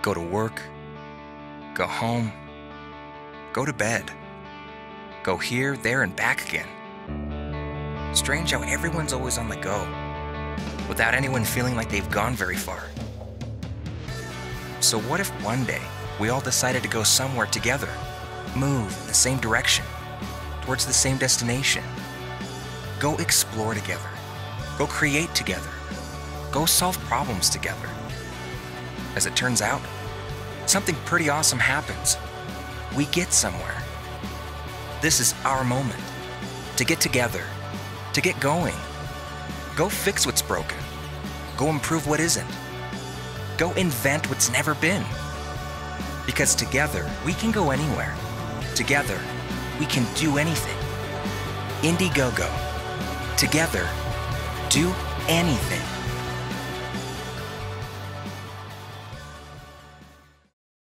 Go to work, go home, go to bed, go here, there, and back again. Strange how everyone's always on the go, without anyone feeling like they've gone very far. So what if one day we all decided to go somewhere together, move in the same direction, towards the same destination? Go explore together, go create together, go solve problems together. As it turns out, something pretty awesome happens. We get somewhere. This is our moment to get together, to get going. Go fix what's broken. Go improve what isn't. Go invent what's never been. Because together, we can go anywhere. Together, we can do anything. Indiegogo. Together, do anything.